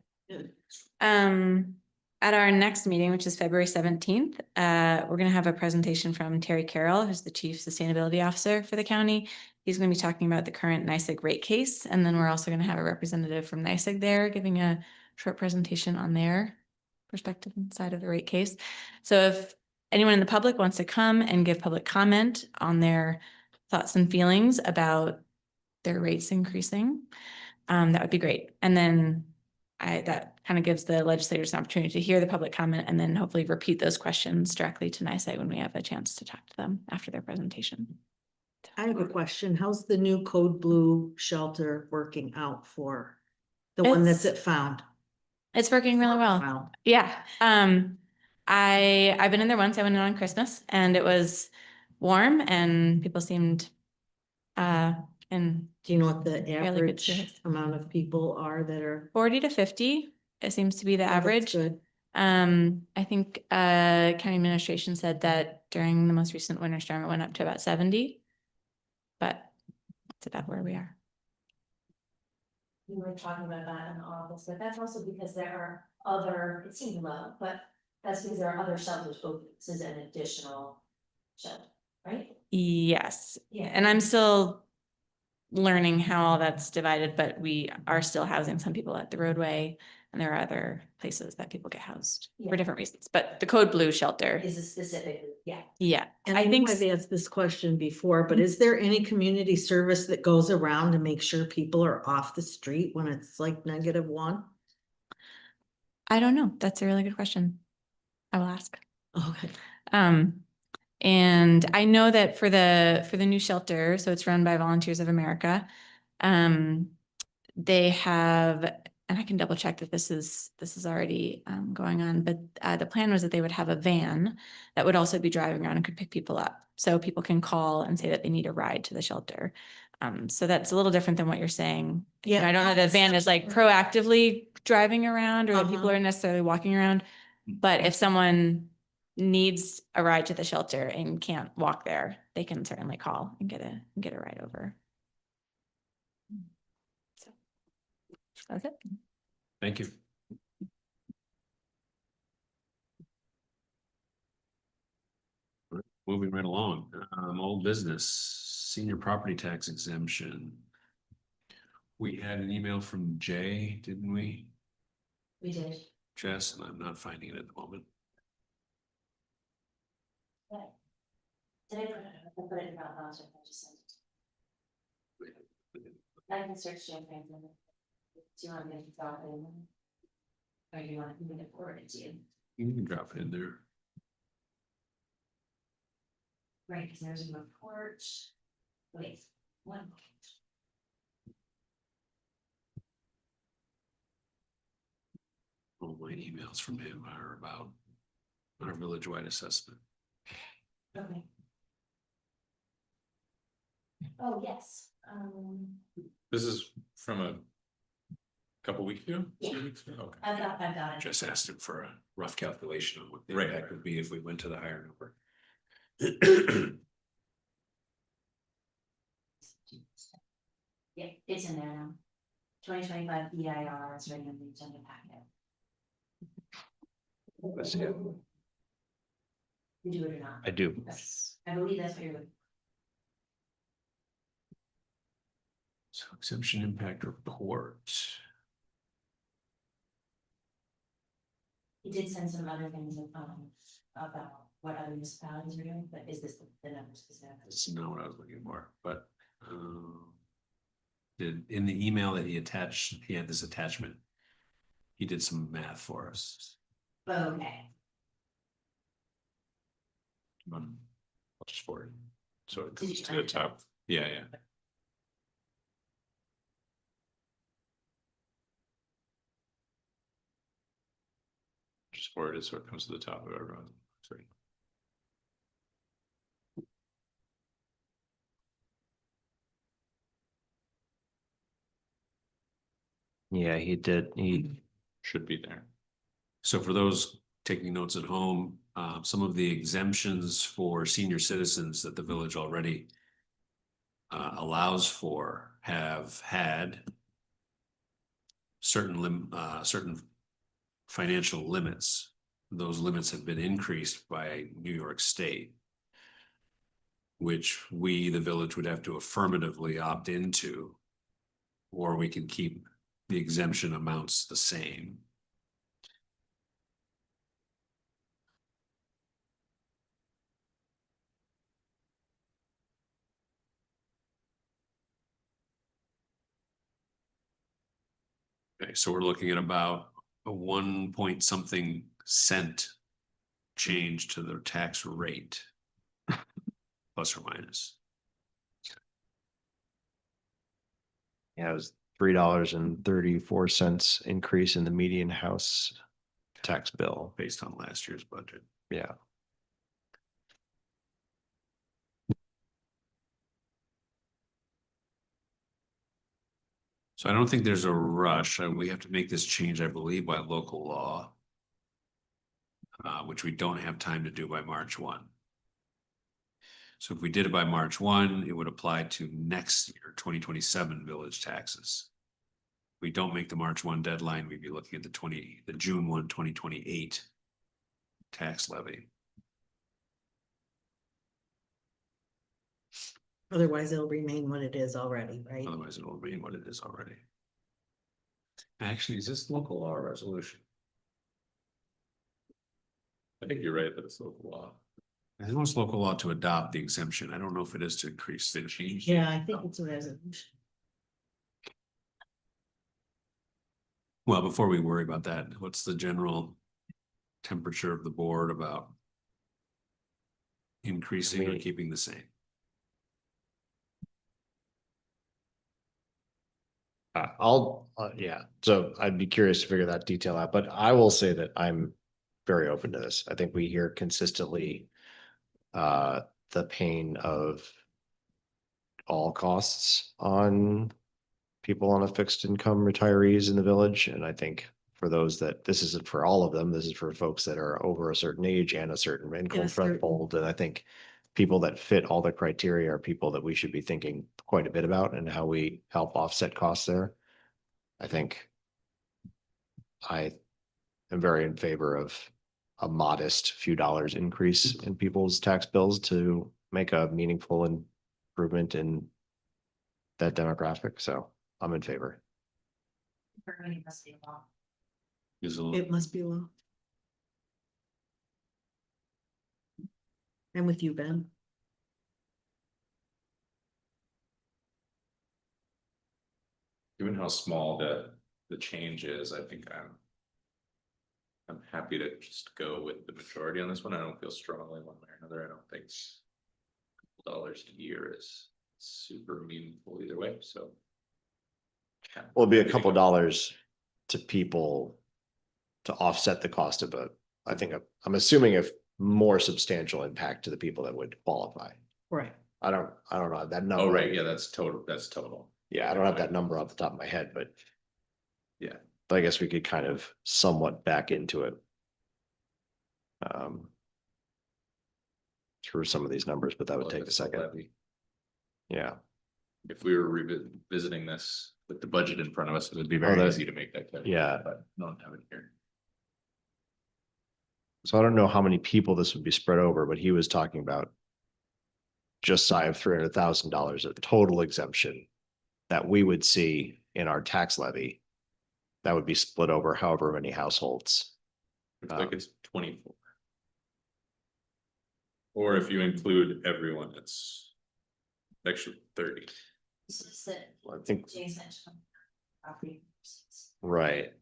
At our next meeting, which is February 17th, we're gonna have a presentation from Terry Carroll, who's the Chief Sustainability Officer for the county. He's gonna be talking about the current NYSEG rate case, and then we're also gonna have a representative from NYSEG there giving a short presentation on their perspective inside of the rate case. So if anyone in the public wants to come and give public comment on their thoughts and feelings about their rates increasing, that would be great. And then that kind of gives the legislators an opportunity to hear the public comment and then hopefully repeat those questions directly to NYSEG when we have a chance to talk to them after their presentation. I have a question. How's the new Code Blue shelter working out for the one that's at Found? It's working really well. Wow. Yeah. I've been in there once. I went in on Christmas and it was warm and people seemed in Do you know what the good average spirits. amount of people are that are? 40 to 50. It seems to be the Oh, that's average. Good. I think county administration said that during the most recent winter storm, it went up to about 70. But that's about where we are. We were talking about that in the office, but that's also because there are other, it seemed low, but that's because there are other shelters open. This is an additional shelter, right? Yes. Yeah. And I'm still learning how all that's divided, but we are still housing some people at the roadway and there are other places that people get housed for Yeah. different reasons. But the Code Blue shelter, Is a specific, yeah. yeah, And I think I've asked this question before, but is there any community service that goes around to make sure people are off the street when it's like -1? I don't know. That's a really good question. I will ask. Okay. And I know that for the new shelter, so it's run by Volunteers of America. They have, and I can double check that this is already going on, but the plan was that they would have a van that would also be driving around and could pick people up. So people can call and say that they need a ride to the shelter. So that's a little different than what you're saying. You know, Yeah. I don't know that van is like proactively driving around or that people Uh-huh. are necessarily walking around. But if someone needs a ride to the shelter and can't walk there, they can certainly call and get a ride over. So that's it. Thank you. Moving right along, old business, senior property tax exemption. We had an email from Jay, didn't we? We did. Jess, and I'm not finding it at the moment. Did I put it in about I just sent it. I can search champagne. Do you want me to drop it in? Or do you want me to forward it to you? You can drop it in there. Right, because there's a report. Wait, one. All my emails from him are about our village-wide assessment. Okay. Oh, yes, This is from a couple weeks ago? Yeah. 2 weeks ago? Okay. I've got it. Just asked him for a rough calculation on what the Right. impact would be if we went to the higher number. Yeah, it's in there now. 2025 EIR is right in the agenda packet. Let's see it. You do it or not? I do. Yes, I believe that's what you're looking. So exemption impact report. He did send some other things about what other municipalities are doing, but is this the numbers? This is not what I was looking for, but in the email that he attached, he had this attachment. He did some math for us. Okay. I'll just forward. So it Did comes you to the find it? top. Yeah, yeah. Just forward it so it comes to the top of everyone. Sorry. Yeah, he did. He Should be there. So for those taking notes at home, some of the exemptions for senior citizens that the village already allows for have had certain financial limits. Those limits have been increased by New York State, which we, the village, would have to affirmatively opt into, or we can keep the exemption amounts the same. Okay, so we're looking at about a 1 point something cent change to the tax rate, plus or minus. Yeah, it was $3.34 increase in the median house tax bill. Based on last year's budget. Yeah. So I don't think there's a rush. We have to make this change, I believe, by local law. Which we don't have time to do by March 1. So if we did it by March 1, it would apply to next year, 2027 village taxes. If we don't make the March 1 deadline, we'd be looking at the June 1, 2028 tax levy. Otherwise, it'll remain what it is already, right? Otherwise, it will remain what it is already. Actually, is this local law or resolution? I think you're right that it's local law. I think it's local law to adopt the exemption. I don't know if it is to increase the change. Yeah, I think it's a resolution. Well, before we worry about that, what's the general temperature of the board about increasing or keeping the same? Yeah, so I'd be curious to figure that detail out, but I will say that I'm very open to this. I think we hear consistently the pain of all costs on people on a fixed income retirees in the village. And I think for those that this isn't for all of them, this is for folks that are over a certain age and a certain income threshold. And I think people that fit all the criteria are people that we should be thinking quite a bit about and how we help offset costs there. I think I am very in favor of a modest few dollars increase in people's tax bills to make a meaningful improvement in that demographic. So I'm in favor. It must be law. I'm with you, Ben. Given how small the change is, I think I'm happy to just go with the majority on this one. I don't feel strongly one way or another. I don't think $dollars a year is super meaningful either way, so. Well, it'll be a couple dollars to people to offset the cost of I think I'm assuming a more substantial impact to the people that would qualify. Right. I don't know that number. Oh, right, yeah, that's total. Yeah, I don't have that number off the top of my head, but Yeah. but I guess we could kind of somewhat back into it. Through some of these numbers, but that would Well, take a that's the second. levy. Yeah. If we were revisiting this with the budget in front of us, it would be very that- easy to make that. calculation, yeah. But don't have it here. So I don't know how many people this would be spread over, but he was talking about just shy of $300,000 of total exemption that we would see in our tax levy. That would be split over however many households. Looks like it's 24. Or if you include everyone, it's actually 30. This is the I think, adjacent property. right.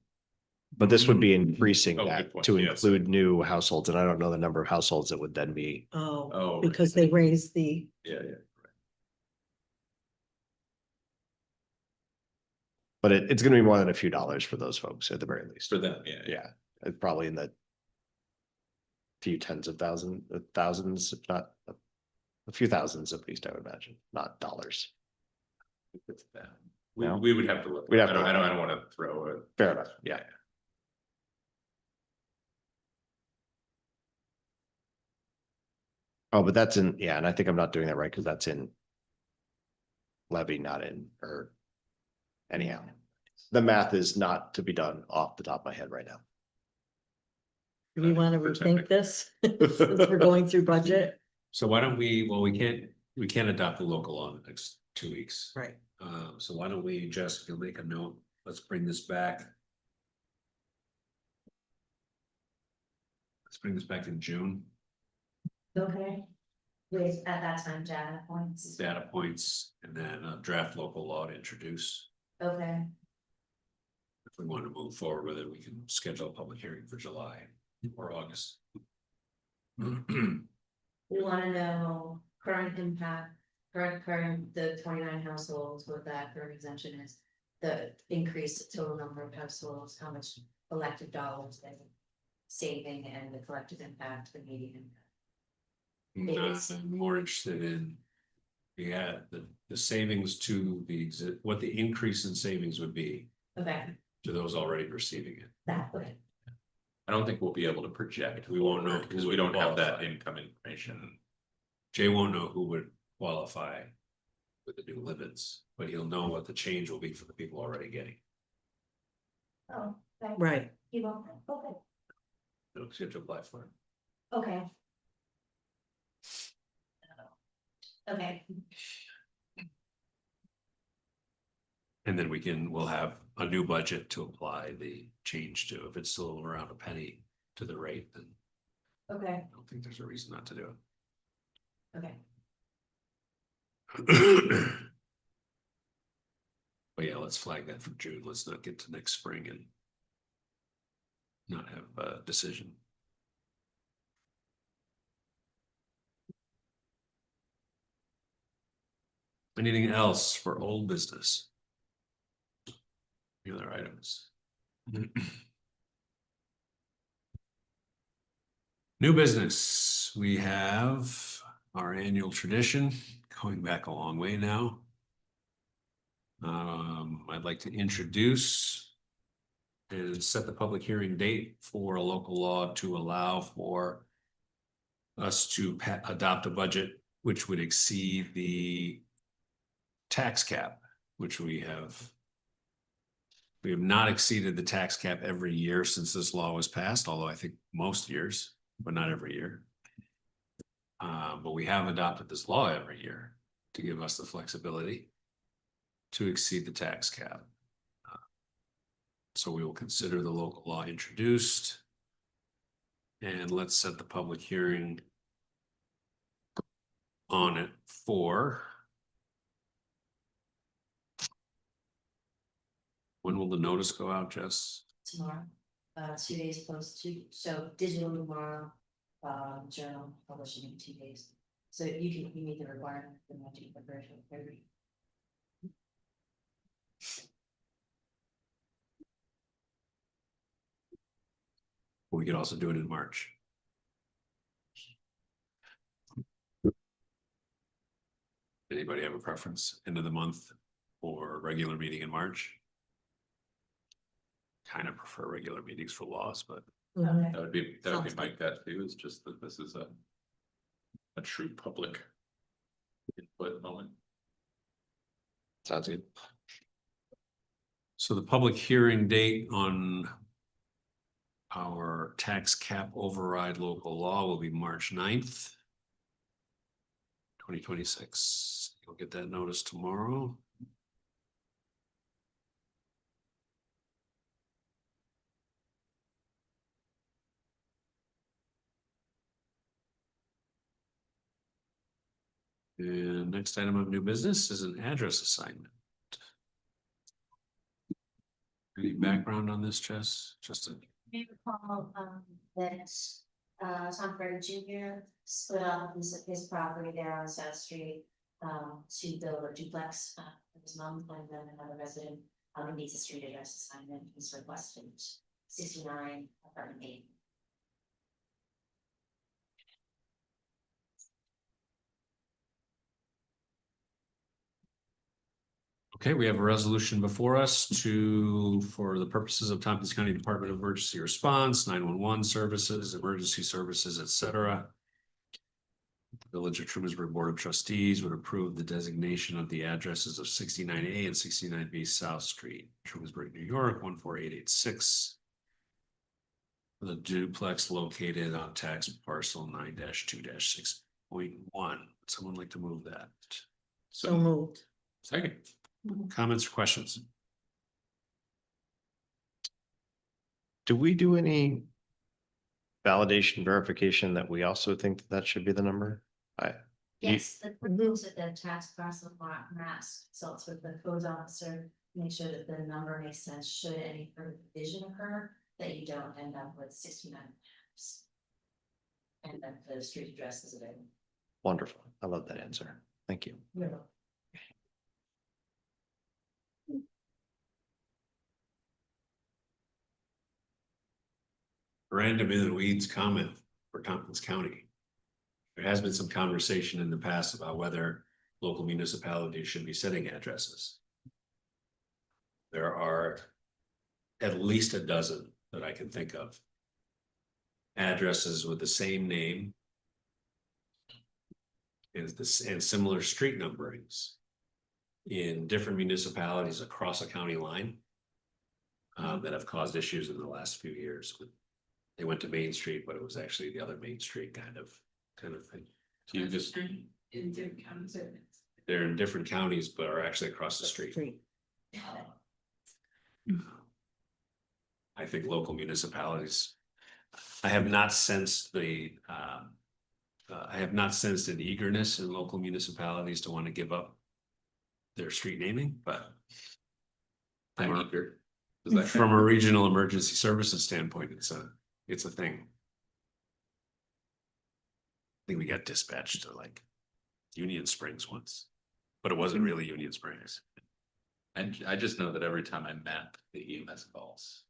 But this would be increasing Oh, good that point. to Yes. include new households, and I don't know the number of households that would then be. Oh, Oh, because they raised the, yeah. But it's gonna be more than a few dollars for those folks at the very least. For them, yeah. Yeah, it's probably in the few tens of thousands, if not a few thousands at least, I would imagine, not dollars. It's that. No? We would have to look. We'd have I to don't, look. I don't want to throw it. Fair enough, yeah. Oh, but that's in, yeah, and I think I'm not doing that right, because that's in levy, not in, or anyhow. The math is not to be done off the top of my head right now. do we want to rethink this? Since we're going through budget, So why don't we, well, we can't adopt the local law in the next 2 weeks. right? So why don't we just, you'll make a note, let's bring this back. Let's bring this back in June, Okay. With, at that time, data points. data points, and then a draft local law to introduce. Okay, If we want to move forward with it, we can schedule a public hearing for July or August. we wanna know current impact, current, the 29 households, what that current exemption is. The increased total number of households, how much elective dollars they saving and the collective impact, the median impact. I'm more interested in, yeah, the savings to the what the increase in savings would be Okay, to those already receiving it. that way. I don't think we'll be able to project. We won't know because who we would don't have that qualify. income information. Jay won't know who would qualify with the new limits, but he'll know what the change will be for the people already getting. Oh, okay. Right. You won't, okay, They'll have to apply for it. okay. Okay, And then we'll have a new budget to apply the change to. If it's still around a penny to the rate, then okay, I don't think there's a reason not to do okay. it. But yeah, let's flag that for June. Let's not get to next spring and not have a decision. Anything else for old business? Any other items? New business, we have our annual tradition, going back a long way now. I'd like to introduce and set the public hearing date for a local law to allow for us to adopt a budget which would exceed the tax cap, which we have not exceeded the tax cap every year since this law was passed, although I think most years, but not every year. But we have adopted this law every year to give us the flexibility to exceed the tax cap. So we will consider the local law introduced. And let's set the public hearing on it for. When will the notice go out, Jess? Tomorrow, 2 days post to, so digital tomorrow, journal publishing in 2 days. So you meet the requirement for the version. We could also do it in March. Anybody have a preference? End of the month or regular meeting in March? Kind of prefer regular meetings for laws, but Mhm. That would be Sounds my gut too, is just that this is a true public input moment. Sounds good. so the public hearing date on our tax cap override local law will be March 9th. 2026. You'll get that notice tomorrow. And next item of new business is an address assignment. Any background on this, Jess? Just a, May recall, that, Tom Ford Jr. split off his property there on South Street, to build a duplex, for his mom and then another resident, it needs a street address assignment, he's requested 69 apartment 8. okay, we have a resolution before us for the purposes of Tompkins County Department of Emergency Response, 911 services, emergency services, etc. The Village of Trumansburg Board of Trustees would approve the designation of the addresses of 69A and 69B South Street, Trumansburg, New York, 14886. The duplex located on tax parcel 9-2-6.1. Someone like to move that? So moved. Second. Comments or questions? Do we do any validation verification that we also think that that should be the number? Yes, the proposal at the tax parcel mass consults with the code officer, make sure that the number makes sense, should any further division occur, that you don't end up with 69 maps. And then the street address is available. Wonderful. I love that answer. Thank you. Random in the weeds comment for Tompkins County. There has been some conversation in the past about whether local municipalities should be setting addresses. There are at least a dozen that I can think of. Addresses with the same name and similar street numberings in different municipalities across a county line that have caused issues in the last few years. They went to Main Street, but it was actually the other Main Street kind of thing. So you just, In different counties. They're in different counties, but are actually across the street. I think local municipalities, I have not sensed an eagerness in local municipalities to want to give up their street naming, but I'm eager. Does that from count? a regional emergency services standpoint, it's a thing. I think we got dispatched to like Union Springs once, but it wasn't really Union Springs. And I just know that every time I map the EMS calls,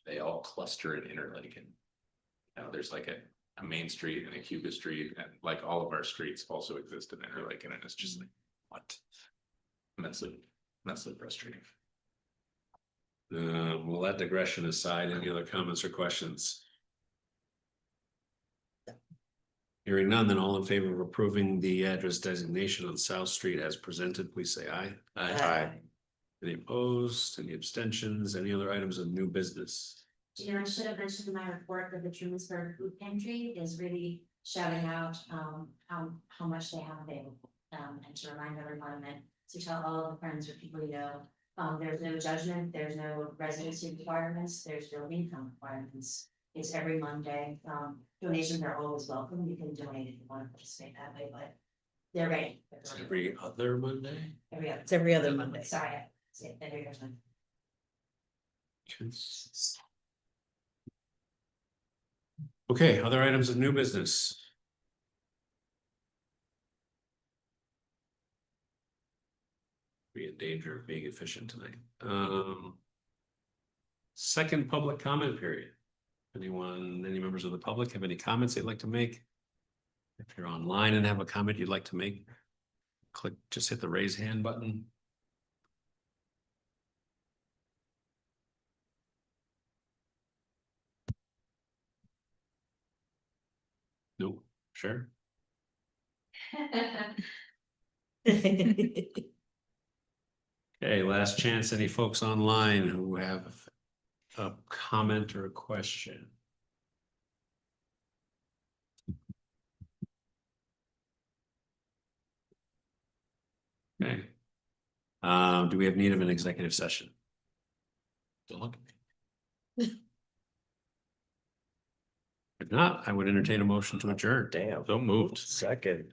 they all cluster in Interlaken. You know, there's like a Main Street and a Cuba Street, and like all of our streets also exist in Interlaken, and it's just like, what? Immensely frustrating. Well, that digression aside, any other comments or questions? Hearing none, then all in favor of approving the address designation on South Street as presented, please say aye. Aye. Any opposed, any abstentions, any other items of new business? You know, I should have mentioned in my report that the Trumansburg Food Pantry is really shouting out, how much they have available. And to remind everyone that, to tell all of the friends or people you know, there's no judgment, there's no residency requirements, there's no income requirements. It's every Monday, donations are always welcome, you can donate if you want to participate that way, but they're ready. It's every other Monday? It's every other Monday. Sorry, I said every other Monday. Okay, other items of new business. Be in danger of being efficient tonight. Second public comment period. Any members of the public have any comments they'd like to make? If you're online and have a comment you'd like to make, just hit the raise hand button. Nope, sure. Okay, last chance. Any folks online who have a comment or a question? Okay. Do we have need of an executive session? Don't look at me. If not, I would entertain a motion to adjourn. Damn. So moved. Second.